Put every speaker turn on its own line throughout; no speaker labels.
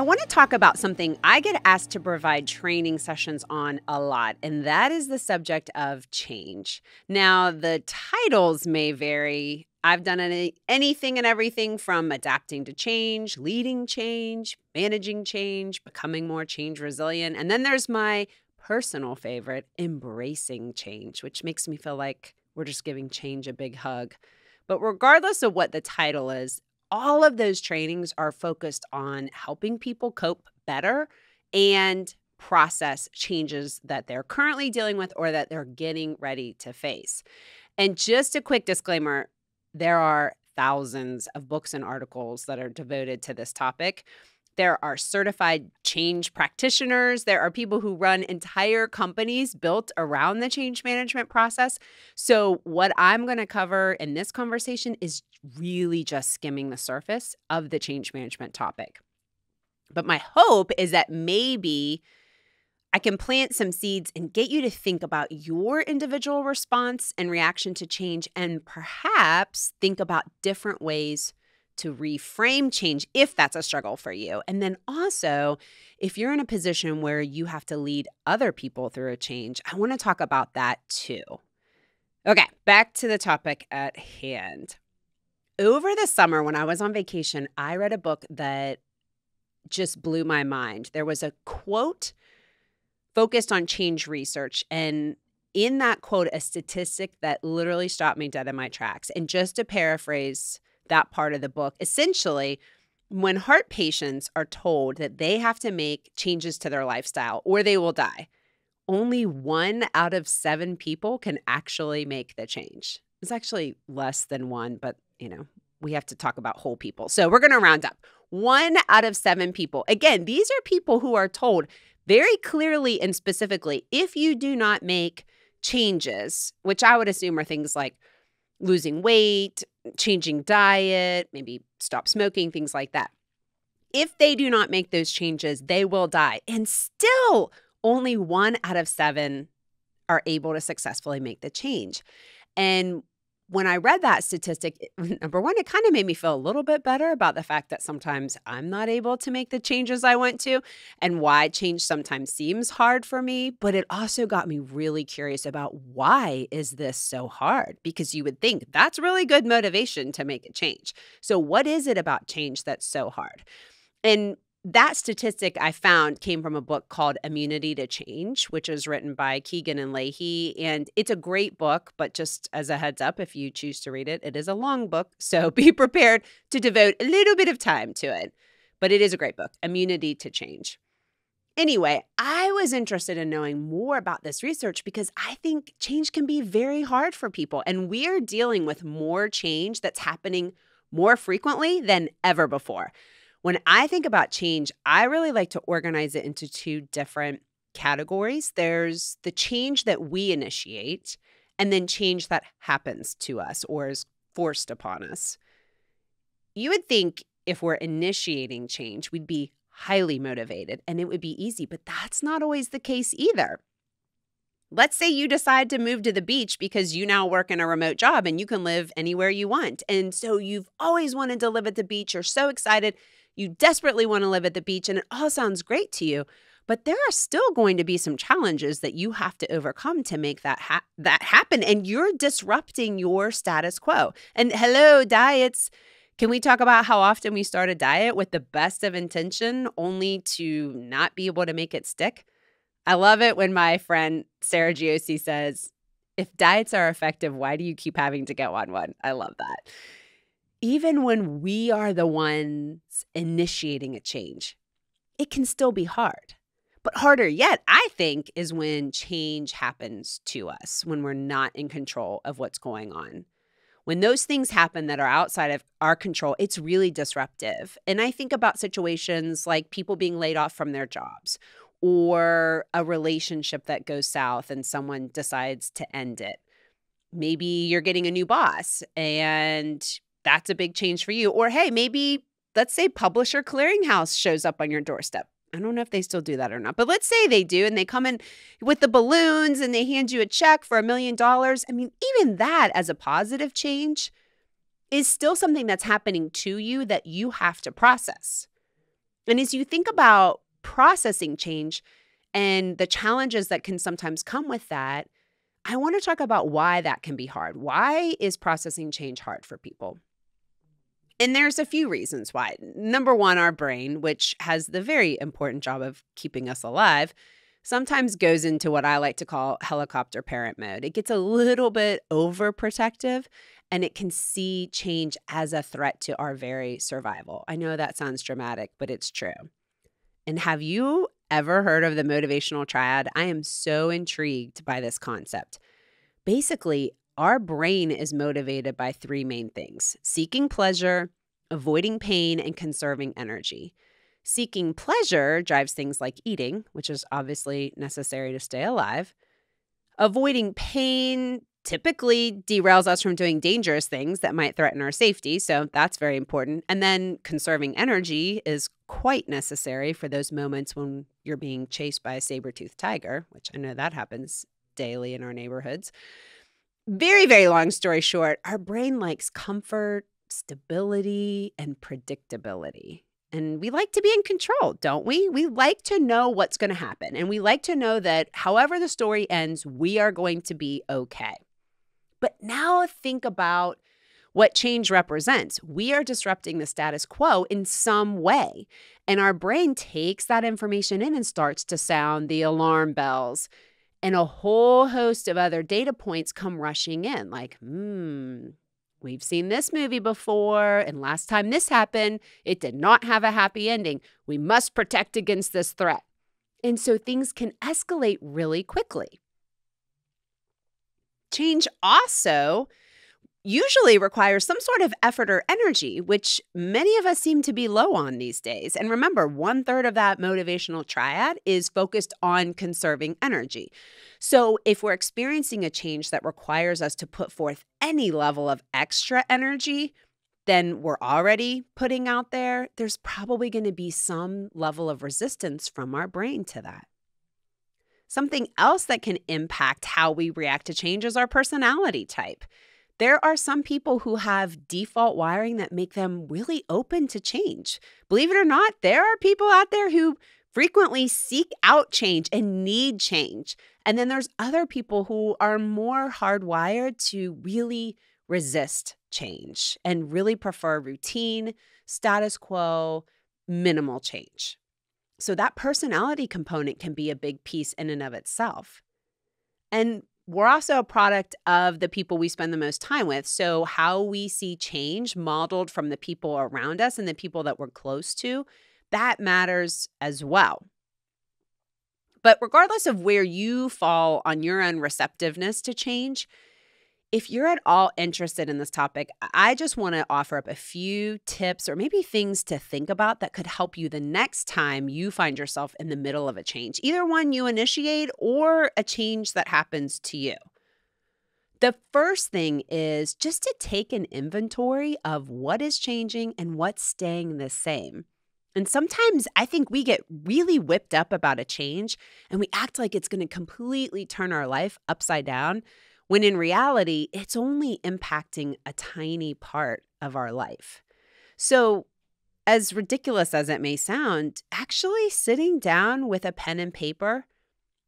want to talk about something I get asked to provide training sessions on a lot, and that is the subject of change. Now, the titles may vary. I've done anything and everything from adapting to change, leading change, managing change, becoming more change resilient. And then there's my personal favorite, embracing change, which makes me feel like we're just giving change a big hug. But regardless of what the title is, all of those trainings are focused on helping people cope better and process changes that they're currently dealing with or that they're getting ready to face. And just a quick disclaimer, there are thousands of books and articles that are devoted to this topic. There are certified change practitioners. There are people who run entire companies built around the change management process. So what I'm going to cover in this conversation is really just skimming the surface of the change management topic. But my hope is that maybe I can plant some seeds and get you to think about your individual response and reaction to change, and perhaps think about different ways to reframe change if that's a struggle for you. And then also, if you're in a position where you have to lead other people through a change, I want to talk about that too. Okay, back to the topic at hand. Over the summer when I was on vacation, I read a book that just blew my mind. There was a quote focused on change research, and in that quote, a statistic that literally stopped me dead in my tracks. And just to paraphrase that part of the book, essentially, when heart patients are told that they have to make changes to their lifestyle or they will die, only 1 out of 7 people can actually make the change. It's actually less than 1, but we have to talk about whole people. So we're going to round up. 1 out of 7 people. Again, these are people who are told very clearly and specifically, if you do not make changes, which I would assume are things like losing weight, changing diet, maybe stop smoking, things like that. If they do not make those changes, they will die. And still, only 1 out of 7 are able to successfully make the change. And when I read that statistic, number one, it kind of made me feel a little bit better about the fact that sometimes I'm not able to make the changes I want to and why change sometimes seems hard for me. But it also got me really curious about why is this so hard? Because you would think that's really good motivation to make a change. So what is it about change that's so hard? And that statistic I found came from a book called Immunity to Change, which was written by Keegan and Leahy. And it's a great book, but just as a heads up, if you choose to read it, it is a long book. So be prepared to devote a little bit of time to it. But it is a great book, Immunity to Change. Anyway, I was interested in knowing more about this research because I think change can be very hard for people. And we are dealing with more change that's happening more frequently than ever before. When I think about change, I really like to organize it into 2 different categories. There's the change that we initiate, and then change that happens to us or is forced upon us. You would think if we're initiating change, we'd be highly motivated and it would be easy, but that's not always the case either. Let's say you decide to move to the beach because you now work in a remote job and you can live anywhere you want. And so you've always wanted to live at the beach. You're so excited. You desperately want to live at the beach and it all sounds great to you, but there are still going to be some challenges that you have to overcome to make that happen. And you're disrupting your status quo. And hello, diets. Can we talk about how often we start a diet with the best of intention only to not be able to make it stick? I love it when my friend Sarah Giosi says, if diets are effective, why do you keep having to go on one? I love that. Even when we are the ones initiating a change, it can still be hard. But harder yet, I think, is when change happens to us, when we're not in control of what's going on. When those things happen that are outside of our control, it's really disruptive. And I think about situations like people being laid off from their jobs or a relationship that goes south and someone decides to end it. Maybe you're getting a new boss and that's a big change for you. Or hey, maybe let's say Publisher Clearinghouse shows up on your doorstep. I don't know if they still do that or not, but let's say they do and they come in with the balloons and they hand you a check for $1 million. I mean, even that as a positive change is still something that's happening to you that you have to process. And as you think about processing change and the challenges that can sometimes come with that, I want to talk about why that can be hard. Why is processing change hard for people? And there's a few reasons why. Number one, our brain, which has the very important job of keeping us alive, sometimes goes into what I like to call helicopter parent mode. It gets a little bit overprotective and it can see change as a threat to our very survival. I know that sounds dramatic, but it's true. And have you ever heard of the motivational triad? I am so intrigued by this concept. Basically, our brain is motivated by three main things: seeking pleasure, avoiding pain, and conserving energy. Seeking pleasure drives things like eating, which is obviously necessary to stay alive. Avoiding pain typically derails us from doing dangerous things that might threaten our safety, so that's very important. And then conserving energy is quite necessary for those moments when you're being chased by a saber-toothed tiger, which I know that happens daily in our neighborhoods. Very, very long story short, our brain likes comfort, stability, and predictability. And we like to be in control, don't we? We like to know what's going to happen. And we like to know that however the story ends, we are going to be okay. But now think about what change represents. We are disrupting the status quo in some way. And our brain takes that information in and starts to sound the alarm bells. And a whole host of other data points come rushing in like, we've seen this movie before, and last time this happened, it did not have a happy ending. We must protect against this threat. And so things can escalate really quickly. Change also usually requires some sort of effort or energy, which many of us seem to be low on these days. And remember, 1/3 of that motivational triad is focused on conserving energy. So if we're experiencing a change that requires us to put forth any level of extra energy than we're already putting out there, there's probably going to be some level of resistance from our brain to that. Something else that can impact how we react to change is our personality type. There are some people who have default wiring that make them really open to change. Believe it or not, there are people out there who frequently seek out change and need change. And then there's other people who are more hardwired to really resist change and really prefer routine, status quo, minimal change. So that personality component can be a big piece in and of itself. And we're also a product of the people we spend the most time with. So how we see change modeled from the people around us and the people that we're close to, that matters as well. But regardless of where you fall on your own receptiveness to change, if you're at all interested in this topic, I just want to offer up a few tips or maybe things to think about that could help you the next time you find yourself in the middle of a change, either one you initiate or a change that happens to you. The first thing is just to take an inventory of what is changing and what's staying the same. And sometimes I think we get really whipped up about a change and we act like it's going to completely turn our life upside down, when in reality, it's only impacting a tiny part of our life. So, as ridiculous as it may sound, actually sitting down with a pen and paper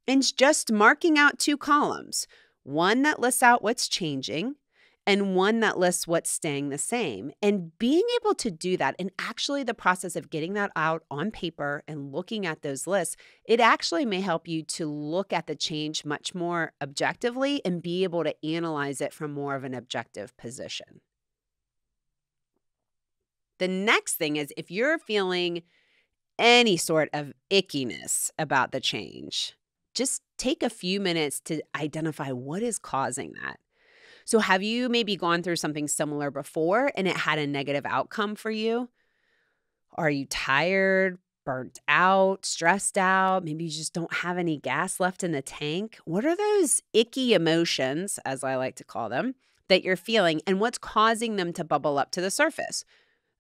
and just marking out 2 columns, one that lists out what's changing and one that lists what's staying the same. And being able to do that, and actually the process of getting that out on paper and looking at those lists, it actually may help you to look at the change much more objectively and be able to analyze it from more of an objective position. The next thing is if you're feeling any sort of ickiness about the change, just take a few minutes to identify what is causing that. So have you maybe gone through something similar before and it had a negative outcome for you? Are you tired, burnt out, stressed out? Maybe you just don't have any gas left in the tank. What are those icky emotions, as I like to call them, that you're feeling, and what's causing them to bubble up to the surface?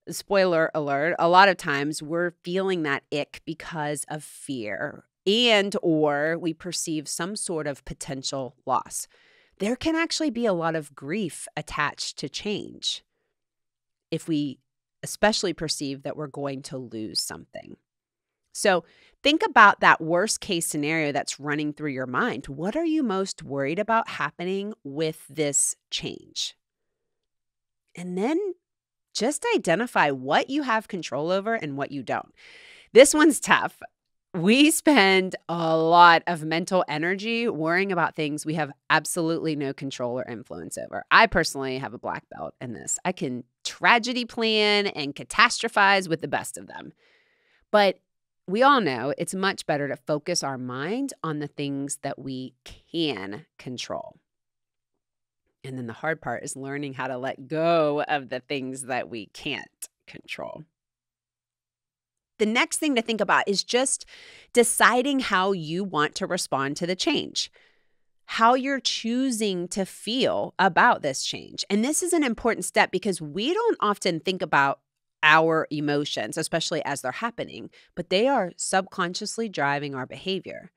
Spoiler alert, a lot of times we're feeling that ick because of fear and or we perceive some sort of potential loss. There can actually be a lot of grief attached to change if we especially perceive that we're going to lose something. So think about that worst case scenario that's running through your mind. What are you most worried about happening with this change? And then just identify what you have control over and what you don't. This one's tough. We spend a lot of mental energy worrying about things we have absolutely no control or influence over. I personally have a black belt in this. I can tragedy plan and catastrophize with the best of them. But we all know it's much better to focus our mind on the things that we can control. And then the hard part is learning how to let go of the things that we can't control. The next thing to think about is just deciding how you want to respond to the change, how you're choosing to feel about this change. And this is an important step because we don't often think about our emotions, especially as they're happening, but they are subconsciously driving our behavior.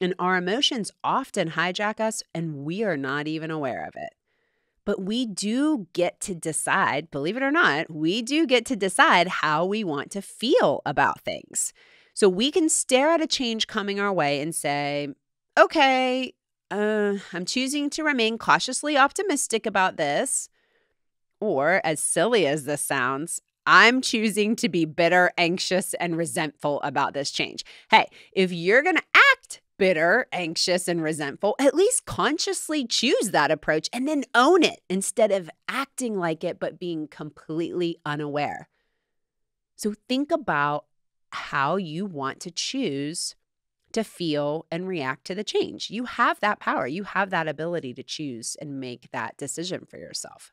And our emotions often hijack us, and we are not even aware of it. But we do get to decide, believe it or not, we do get to decide how we want to feel about things. So we can stare at a change coming our way and say, okay, I'm choosing to remain cautiously optimistic about this. Or, as silly as this sounds, I'm choosing to be bitter, anxious, and resentful about this change. Hey, if you're going to act bitter, anxious, and resentful, at least consciously choose that approach and then own it instead of acting like it but being completely unaware. So think about how you want to choose to feel and react to the change. You have that power. You have that ability to choose and make that decision for yourself.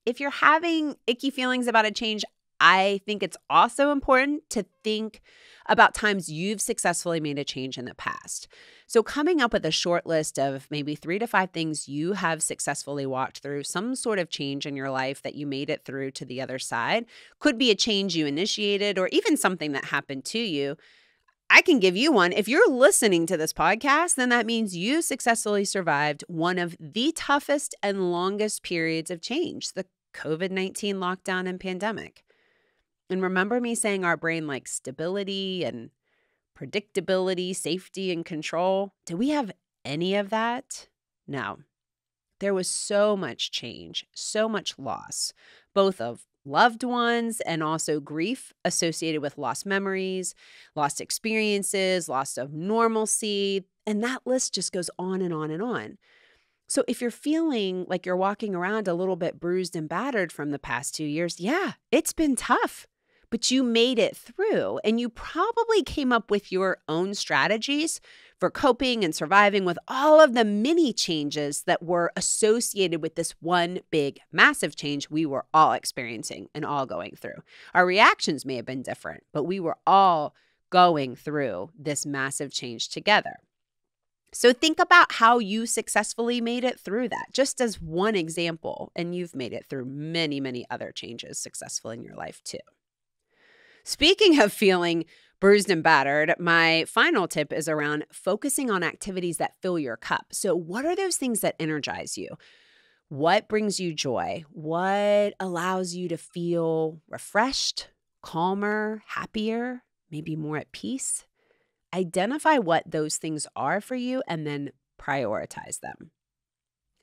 If you're having icky feelings about a change, I think it's also important to think about times you've successfully made a change in the past. So coming up with a short list of maybe 3 to 5 things you have successfully walked through, some sort of change in your life that you made it through to the other side, could be a change you initiated or even something that happened to you. I can give you one. If you're listening to this podcast, then that means you successfully survived one of the toughest and longest periods of change, the COVID-19 lockdown and pandemic. And remember me saying our brain likes stability and predictability, safety and control? Do we have any of that? No. There was so much change, so much loss, both of loved ones and also grief associated with lost memories, lost experiences, loss of normalcy, and that list just goes on and on and on. So if you're feeling like you're walking around a little bit bruised and battered from the past 2 years, yeah, it's been tough, but you made it through and you probably came up with your own strategies for coping and surviving with all of the mini changes that were associated with this one big, massive change we were all experiencing and all going through. Our reactions may have been different, but we were all going through this massive change together. So think about how you successfully made it through that, just as one example, and you've made it through many, many other changes successful in your life too. Speaking of feeling bruised and battered, my final tip is around focusing on activities that fill your cup. So what are those things that energize you? What brings you joy? What allows you to feel refreshed, calmer, happier, maybe more at peace? Identify what those things are for you and then prioritize them.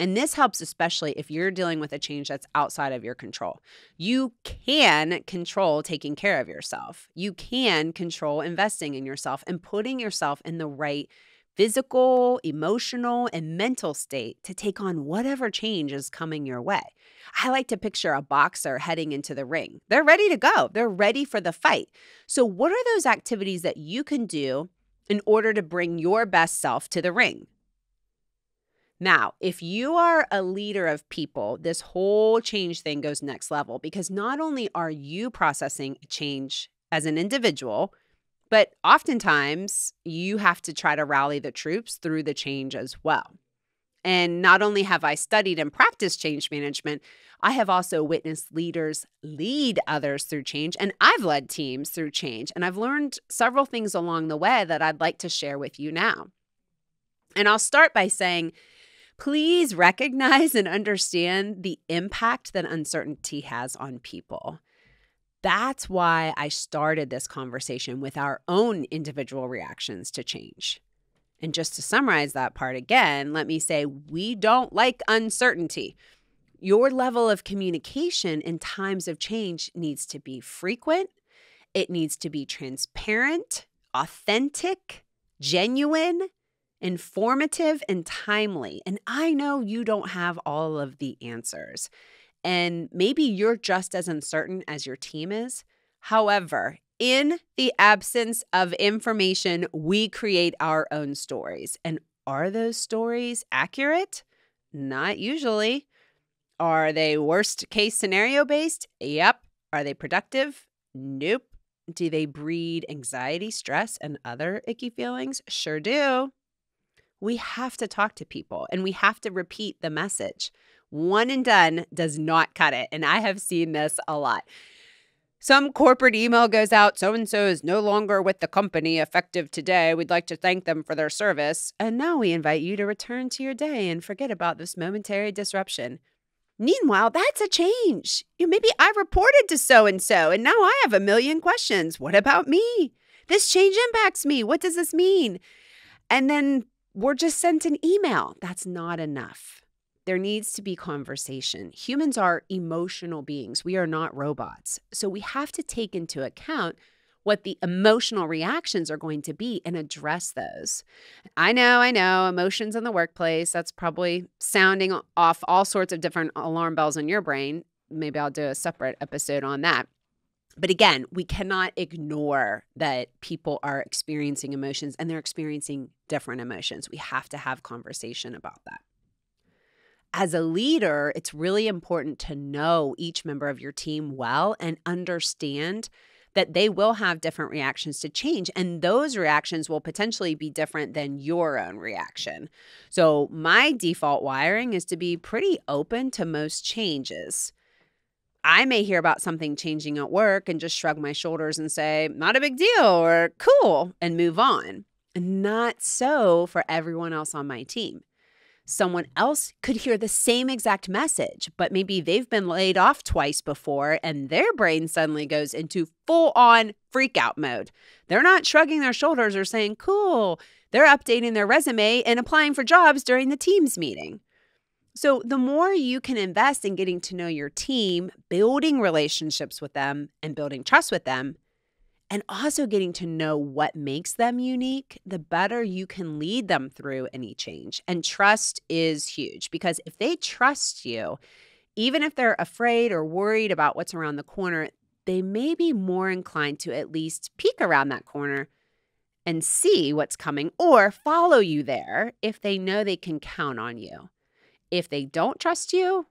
And this helps especially if you're dealing with a change that's outside of your control. You can control taking care of yourself. You can control investing in yourself and putting yourself in the right physical, emotional, and mental state to take on whatever change is coming your way. I like to picture a boxer heading into the ring. They're ready to go. They're ready for the fight. So what are those activities that you can do in order to bring your best self to the ring? Now, if you are a leader of people, this whole change thing goes next level because not only are you processing change as an individual, but oftentimes you have to try to rally the troops through the change as well. And not only have I studied and practiced change management, I have also witnessed leaders lead others through change, and I've led teams through change. And I've learned several things along the way that I'd like to share with you now. And I'll start by saying, please recognize and understand the impact that uncertainty has on people. That's why I started this conversation with our own individual reactions to change. And just to summarize that part again, let me say we don't like uncertainty. Your level of communication in times of change needs to be frequent. It needs to be transparent, authentic, genuine, informative, and timely. And I know you don't have all of the answers. And maybe you're just as uncertain as your team is. However, in the absence of information, we create our own stories. And are those stories accurate? Not usually. Are they worst case scenario based? Yep. Are they productive? Nope. Do they breed anxiety, stress, and other icky feelings? Sure do. We have to talk to people and we have to repeat the message. One and done does not cut it. And I have seen this a lot. Some corporate email goes out, so-and-so is no longer with the company effective today. We'd like to thank them for their service. And now we invite you to return to your day and forget about this momentary disruption. Meanwhile, that's a change. Maybe I reported to so-and-so and now I have a million questions. What about me? This change impacts me. What does this mean? And then we're just sent an email. That's not enough. There needs to be conversation. Humans are emotional beings. We are not robots. So we have to take into account what the emotional reactions are going to be and address those. I know, emotions in the workplace, that's probably sounding off all sorts of different alarm bells in your brain. Maybe I'll do a separate episode on that. But again, we cannot ignore that people are experiencing emotions and they're experiencing different emotions. We have to have conversation about that. As a leader, it's really important to know each member of your team well and understand that they will have different reactions to change, and those reactions will potentially be different than your own reaction. So my default wiring is to be pretty open to most changes. I may hear about something changing at work and just shrug my shoulders and say, not a big deal or cool, and move on. And not so for everyone else on my team. Someone else could hear the same exact message, but maybe they've been laid off twice before and their brain suddenly goes into full-on freak-out mode. They're not shrugging their shoulders or saying, cool. They're updating their resume and applying for jobs during the Teams meeting. So the more you can invest in getting to know your team, building relationships with them and building trust with them, and also getting to know what makes them unique, the better you can lead them through any change. And trust is huge because if they trust you, even if they're afraid or worried about what's around the corner, they may be more inclined to at least peek around that corner and see what's coming or follow you there if they know they can count on you. If they don't trust you,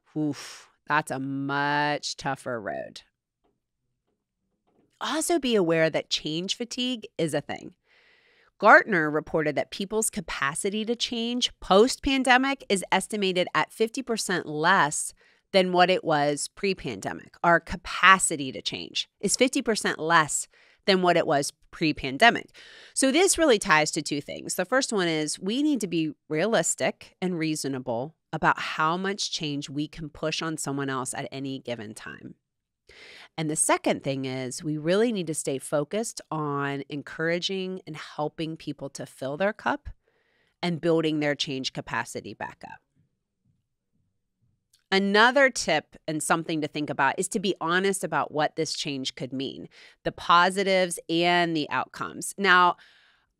that's a much tougher road. Also be aware that change fatigue is a thing. Gartner reported that people's capacity to change post-pandemic is estimated at 50% less than what it was pre-pandemic. Our capacity to change is 50% less than what it was pre-pandemic. So this really ties to two things. The first one is we need to be realistic and reasonable about how much change we can push on someone else at any given time. And the second thing is we really need to stay focused on encouraging and helping people to fill their cup and building their change capacity back up. Another tip and something to think about is to be honest about what this change could mean, the positives and the outcomes. Now,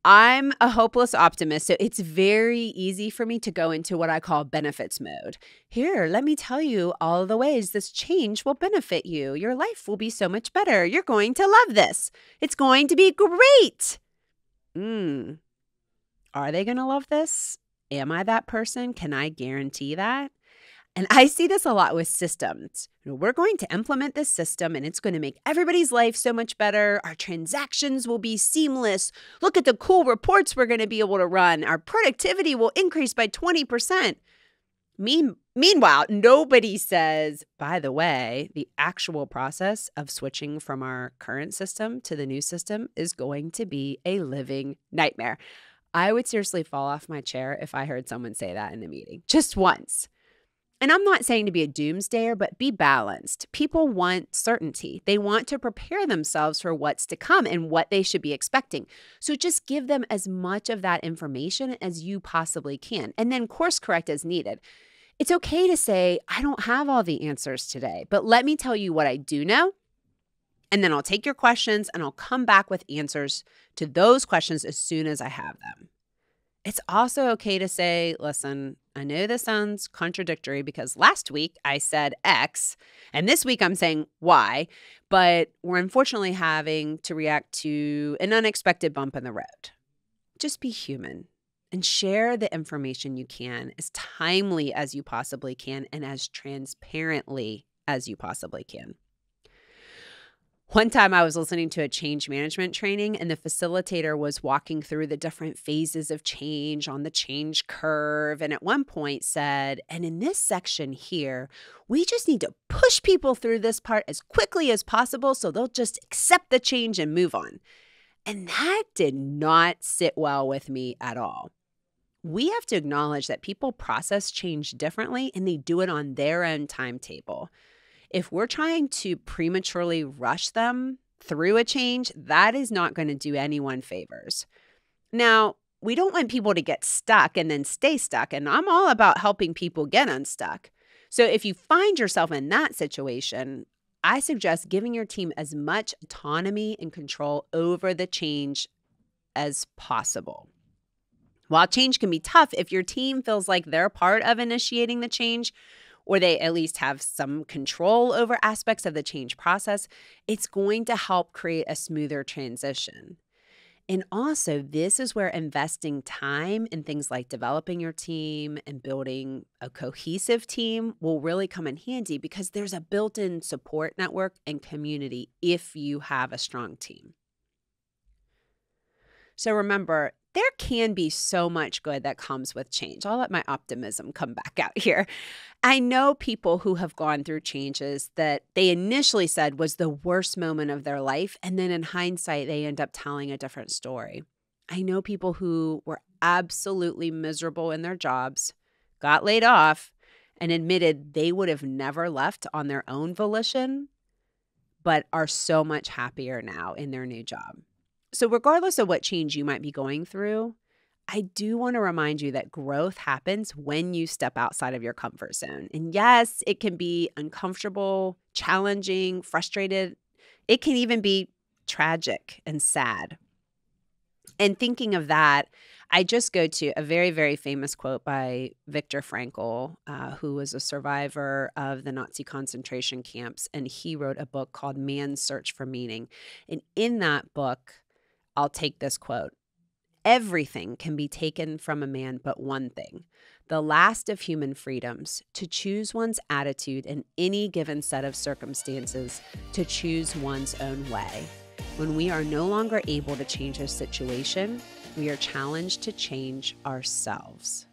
I'm a hopeless optimist, so it's very easy for me to go into what I call benefits mode. Here, let me tell you all the ways this change will benefit you. Your life will be so much better. You're going to love this. It's going to be great. Are they going to love this? Am I that person? Can I guarantee that? And I see this a lot with systems. We're going to implement this system and it's going to make everybody's life so much better. Our transactions will be seamless. Look at the cool reports we're going to be able to run. Our productivity will increase by 20%. Meanwhile, nobody says, by the way, the actual process of switching from our current system to the new system is going to be a living nightmare. I would seriously fall off my chair if I heard someone say that in a meeting, just once. And I'm not saying to be a doomsdayer, but be balanced. People want certainty. They want to prepare themselves for what's to come and what they should be expecting. So just give them as much of that information as you possibly can, and then course correct as needed. It's okay to say, I don't have all the answers today, but let me tell you what I do know. And then I'll take your questions and I'll come back with answers to those questions as soon as I have them. It's also okay to say, listen, I know this sounds contradictory because last week I said X and this week I'm saying Y, but we're unfortunately having to react to an unexpected bump in the road. Just be human and share the information you can as timely as you possibly can and as transparently as you possibly can. One time I was listening to a change management training and the facilitator was walking through the different phases of change on the change curve, and at one point said, and in this section here, we just need to push people through this part as quickly as possible so they'll just accept the change and move on. And that did not sit well with me at all. We have to acknowledge that people process change differently and they do it on their own timetable. If we're trying to prematurely rush them through a change, that is not going to do anyone favors. Now, we don't want people to get stuck and then stay stuck, and I'm all about helping people get unstuck. So if you find yourself in that situation, I suggest giving your team as much autonomy and control over the change as possible. While change can be tough, if your team feels like they're part of initiating the change, or they at least have some control over aspects of the change process, it's going to help create a smoother transition. And also, this is where investing time in things like developing your team and building a cohesive team will really come in handy because there's a built-in support network and community if you have a strong team. So remember, there can be so much good that comes with change. I'll let my optimism come back out here. I know people who have gone through changes that they initially said was the worst moment of their life, and then in hindsight, they end up telling a different story. I know people who were absolutely miserable in their jobs, got laid off, and admitted they would have never left on their own volition, but are so much happier now in their new job. So regardless of what change you might be going through, I do want to remind you that growth happens when you step outside of your comfort zone. And yes, it can be uncomfortable, challenging, frustrated. It can even be tragic and sad. And thinking of that, I just go to a very, very famous quote by Viktor Frankl, who was a survivor of the Nazi concentration camps. And he wrote a book called Man's Search for Meaning. And in that book, I'll take this quote. Everything can be taken from a man but one thing, the last of human freedoms, to choose one's attitude in any given set of circumstances, to choose one's own way. When we are no longer able to change a situation, we are challenged to change ourselves.